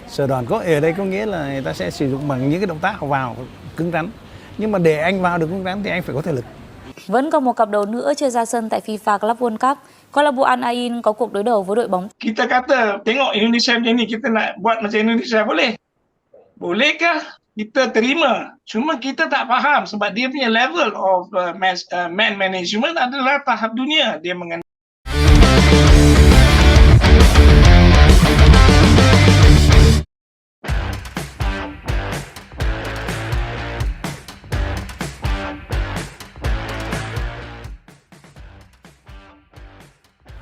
Sờ đòn ở đây có nghĩa là người ta sẽ sử dụng bằng những cái động tác vào cứng rắn. Nhưng mà để anh vào được cứng rắn thì anh phải có thể lực. Vẫn còn một cặp đấu nữa chưa ra sân tại FIFA Club World Cup. Câu lạc bộ Al Ain có cuộc đối đầu với đội bóng. Kita kata tengok Indonesia macam ni, kita nak buat macam Indonesia boleh? Boleh kah? Kita terima. Cuma kita tak faham sebab dia punya level of man management adalah tahap dunia. Dia mengenai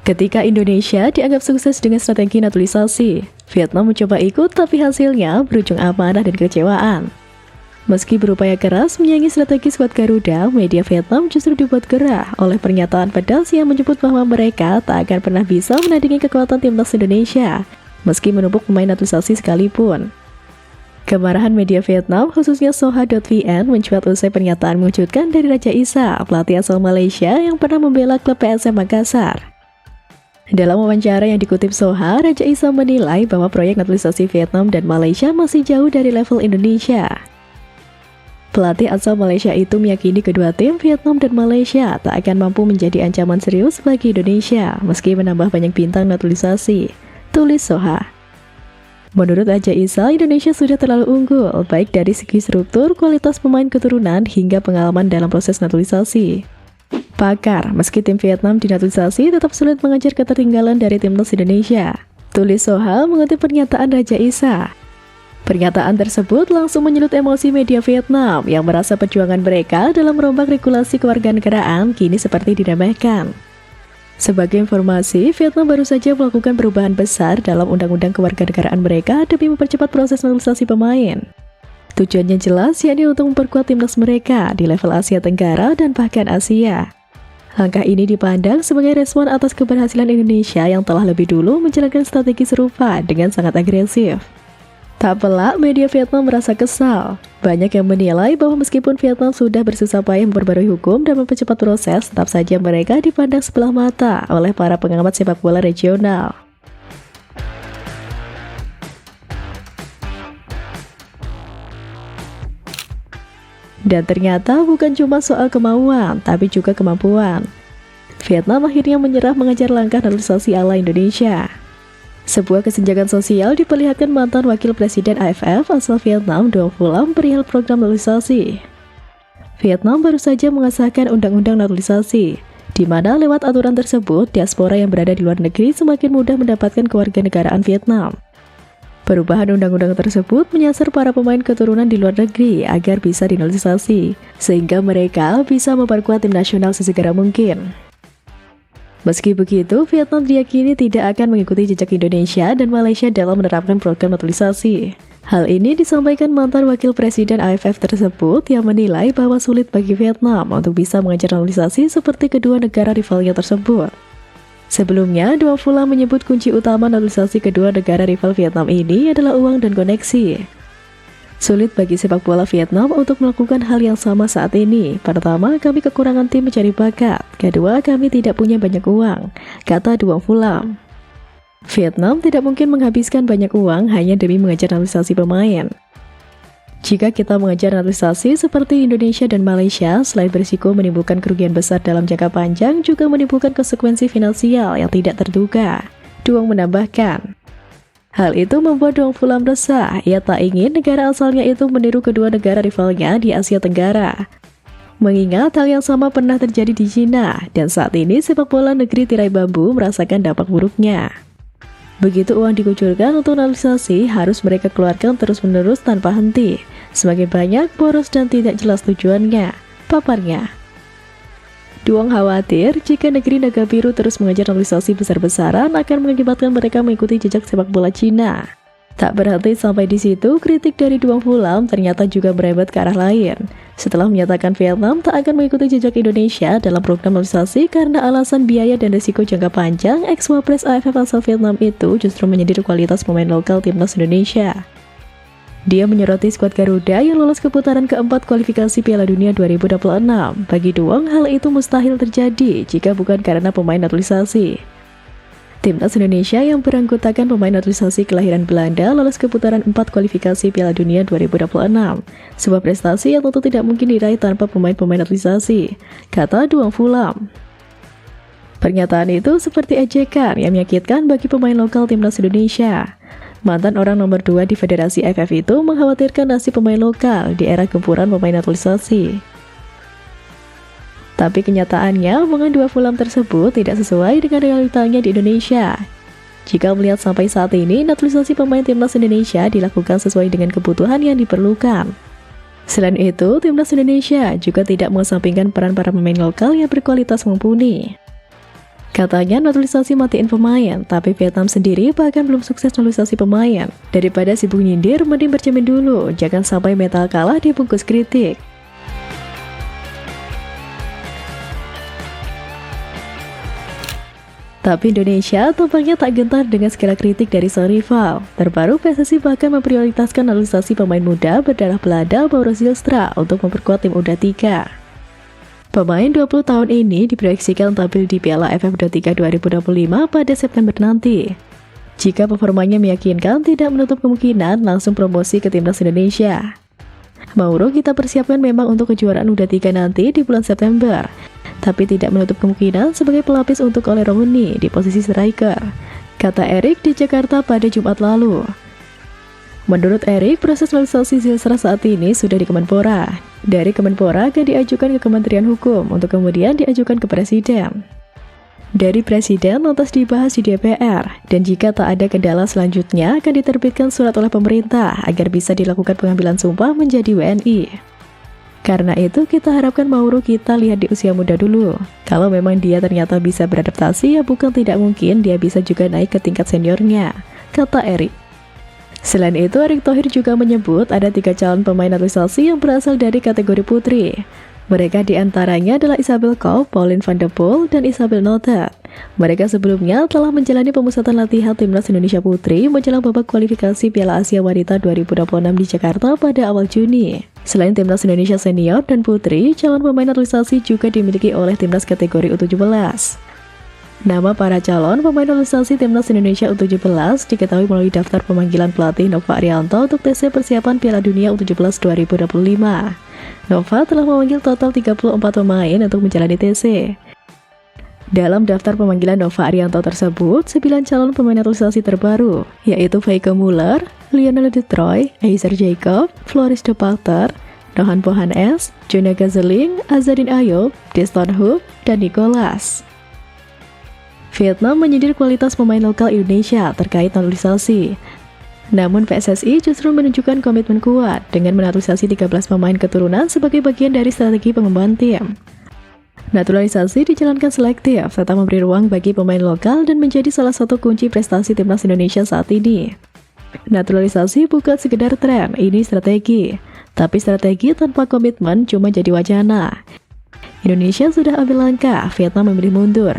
Ketika Indonesia dianggap sukses dengan strategi naturalisasi, Vietnam mencoba ikut tapi hasilnya berujung amanah dan kekecewaan. Meski berupaya keras menyaingi strategi skuad Garuda, media Vietnam justru dibuat gerah oleh pernyataan pedas yang menyebut bahwa mereka tak akan pernah bisa menandingi kekuatan timnas Indonesia, meski menumpuk pemain naturalisasi sekalipun. Kemarahan media Vietnam, khususnya Soha.vn, mencuat usai pernyataan mengejutkan dari Raja Isa, pelatih asal Malaysia yang pernah membela klub PSM Makassar. Dalam wawancara yang dikutip Soha, Raja Isa menilai bahwa proyek naturalisasi Vietnam dan Malaysia masih jauh dari level Indonesia. Pelatih asal Malaysia itu meyakini kedua tim Vietnam dan Malaysia tak akan mampu menjadi ancaman serius bagi Indonesia meski menambah banyak bintang naturalisasi, tulis Soha. Menurut Raja Isa, Indonesia sudah terlalu unggul, baik dari segi struktur, kualitas pemain keturunan, hingga pengalaman dalam proses naturalisasi. Pakar, meski tim Vietnam dinaturalisasi tetap sulit mengejar ketertinggalan dari timnas Indonesia, tulis Soha mengutip pernyataan Raja Isa. Pernyataan tersebut langsung menyulut emosi media Vietnam yang merasa perjuangan mereka dalam merombak regulasi kewarganegaraan kini seperti diremehkan. Sebagai informasi, Vietnam baru saja melakukan perubahan besar dalam undang-undang kewarganegaraan mereka demi mempercepat proses naturalisasi pemain. Tujuannya jelas, yakni untuk memperkuat timnas mereka di level Asia Tenggara dan bahkan Asia. Langkah ini dipandang sebagai respon atas keberhasilan Indonesia yang telah lebih dulu menjalankan strategi serupa dengan sangat agresif. Tak pelak, media Vietnam merasa kesal. Banyak yang menilai bahwa meskipun Vietnam sudah bersusah payah memperbarui hukum dan mempercepat proses, tetap saja mereka dipandang sebelah mata oleh para pengamat sepak bola regional. Dan ternyata bukan cuma soal kemauan, tapi juga kemampuan. Vietnam akhirnya menyerah mengejar langkah naturalisasi ala Indonesia. Sebuah kesenjangan sosial diperlihatkan mantan wakil presiden AFF asal Vietnam, Doan Phu Lam, perihal program naturalisasi. Vietnam baru saja mengesahkan undang-undang naturalisasi, di mana lewat aturan tersebut, diaspora yang berada di luar negeri semakin mudah mendapatkan kewarganegaraan Vietnam. Perubahan undang-undang tersebut menyasar para pemain keturunan di luar negeri agar bisa dinaturalisasi, sehingga mereka bisa memperkuat tim nasional sesegera mungkin. Meski begitu, Vietnam diyakini tidak akan mengikuti jejak Indonesia dan Malaysia dalam menerapkan program naturalisasi. Hal ini disampaikan mantan wakil presiden AFF tersebut yang menilai bahwa sulit bagi Vietnam untuk bisa mengejar naturalisasi seperti kedua negara rivalnya tersebut. Sebelumnya, Doan Phu Lam menyebut kunci utama naturalisasi kedua negara rival Vietnam ini adalah uang dan koneksi. Sulit bagi sepak bola Vietnam untuk melakukan hal yang sama saat ini. Pertama, kami kekurangan tim mencari bakat. Kedua, kami tidak punya banyak uang, kata Doan Phu Lam. Vietnam tidak mungkin menghabiskan banyak uang hanya demi mengejar naturalisasi pemain. Jika kita mengejar naturalisasi seperti Indonesia dan Malaysia, selain berisiko menimbulkan kerugian besar dalam jangka panjang, juga menimbulkan konsekuensi finansial yang tidak terduga, Doan menambahkan. Hal itu membuat Doan Phu Lam resah. Ia tak ingin negara asalnya itu meniru kedua negara rivalnya di Asia Tenggara. Mengingat hal yang sama pernah terjadi di Cina, dan saat ini sepak bola negeri tirai bambu merasakan dampak buruknya. Begitu uang dikucurkan untuk naturalisasi, harus mereka keluarkan terus-menerus tanpa henti. Semakin banyak, boros dan tidak jelas tujuannya, paparnya. Doan khawatir jika negeri naga biru terus mengejar naturalisasi besar-besaran akan mengakibatkan mereka mengikuti jejak sepak bola Cina. Tak berhenti sampai di situ, kritik dari Doan Phu Lam ternyata juga merembet ke arah lain. Setelah menyatakan Vietnam tak akan mengikuti jejak Indonesia dalam program naturalisasi karena alasan biaya dan risiko jangka panjang, ex-wapres AFF asal Vietnam itu justru menyindir kualitas pemain lokal timnas Indonesia. Dia menyoroti skuad Garuda yang lolos ke putaran keempat kualifikasi Piala Dunia 2026. Bagi Doan, hal itu mustahil terjadi jika bukan karena pemain naturalisasi. Timnas Indonesia yang beranggotakan pemain naturalisasi kelahiran Belanda lolos ke putaran 4 kualifikasi Piala Dunia 2026. Sebuah prestasi yang tentu tidak mungkin diraih tanpa pemain-pemain naturalisasi, kata Duang Fulam. Pernyataan itu seperti ejekan yang menyakitkan bagi pemain lokal Timnas Indonesia. Mantan orang nomor 2 di Federasi AFF itu mengkhawatirkan nasib pemain lokal di era gempuran pemain naturalisasi. Tapi kenyataannya, omongan Duang Fulam tersebut tidak sesuai dengan realitanya di Indonesia. Jika melihat sampai saat ini, naturalisasi pemain Timnas Indonesia dilakukan sesuai dengan kebutuhan yang diperlukan. Selain itu, Timnas Indonesia juga tidak mengesampingkan peran para pemain lokal yang berkualitas mumpuni. Katanya naturalisasi matiin pemain, tapi Vietnam sendiri bahkan belum sukses naturalisasi pemain. Daripada sibuk nyindir, mending bercermin dulu, jangan sampai mental kalah dibungkus kritik. Tapi Indonesia tampaknya tak gentar dengan segala kritik dari sang rival. Terbaru PSSI bahkan memprioritaskan naturalisasi pemain muda berdarah Belanda Mauro Zylstra untuk memperkuat tim U23. Pemain 20 tahun ini diproyeksikan tampil di Piala AFF U23 2025 pada September nanti. Jika performanya meyakinkan, tidak menutup kemungkinan langsung promosi ke Timnas Indonesia. Mauro kita persiapkan memang untuk kejuaraan U23 nanti di bulan September, tapi tidak menutup kemungkinan sebagai pelapis untuk Ole Rooney di posisi striker, kata Erik di Jakarta pada Jumat lalu. Menurut Erik, proses naturalisasi Zylstra saat ini sudah di Kemenpora. Dari Kemenpora akan diajukan ke Kementerian Hukum untuk kemudian diajukan ke Presiden. Dari Presiden lantas dibahas di DPR, dan jika tak ada kendala selanjutnya akan diterbitkan surat oleh pemerintah agar bisa dilakukan pengambilan sumpah menjadi WNI. Karena itu kita harapkan Mauro kita lihat di usia muda dulu. Kalau memang dia ternyata bisa beradaptasi, ya bukan tidak mungkin dia bisa juga naik ke tingkat seniornya, kata Erik. Selain itu, Erick Thohir juga menyebut ada 3 calon pemain naturalisasi yang berasal dari kategori putri. Mereka diantaranya adalah Isabel Koop, Pauline van de Poel, dan Isabel Notet. Mereka sebelumnya telah menjalani pemusatan latihan Timnas Indonesia Putri menjelang babak kualifikasi Piala Asia Wanita 2026 di Jakarta pada awal Juni. Selain Timnas Indonesia Senior dan Putri, calon pemain naturalisasi juga dimiliki oleh Timnas kategori U17. Nama para calon pemain naturalisasi Timnas Indonesia U17 diketahui melalui daftar pemanggilan pelatih Nova Arianto untuk TC persiapan Piala Dunia U17 2025. Nova telah memanggil total 34 pemain untuk menjalani TC. Dalam daftar pemanggilan Nova Arianto tersebut, 9 calon pemain naturalisasi terbaru, yaitu Feike Muller, Lionel De Troy, Eiser Jacob, Floris de Pachter, Nohan Pohan-S, Jona Gazeling, Azadin Ayub, Deston Hoop, dan Nicholas. Vietnam menyindir kualitas pemain lokal Indonesia terkait naturalisasi. Namun PSSI justru menunjukkan komitmen kuat dengan menaturalisasi 13 pemain keturunan sebagai bagian dari strategi pengembangan tim. Naturalisasi dijalankan selektif serta memberi ruang bagi pemain lokal dan menjadi salah satu kunci prestasi Timnas Indonesia saat ini. Naturalisasi bukan sekedar tren, ini strategi. Tapi strategi tanpa komitmen cuma jadi wacana. Indonesia sudah ambil langkah, Vietnam memilih mundur.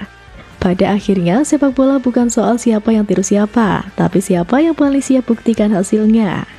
Pada akhirnya, sepak bola bukan soal siapa yang tiru siapa, tapi siapa yang paling siap buktikan hasilnya.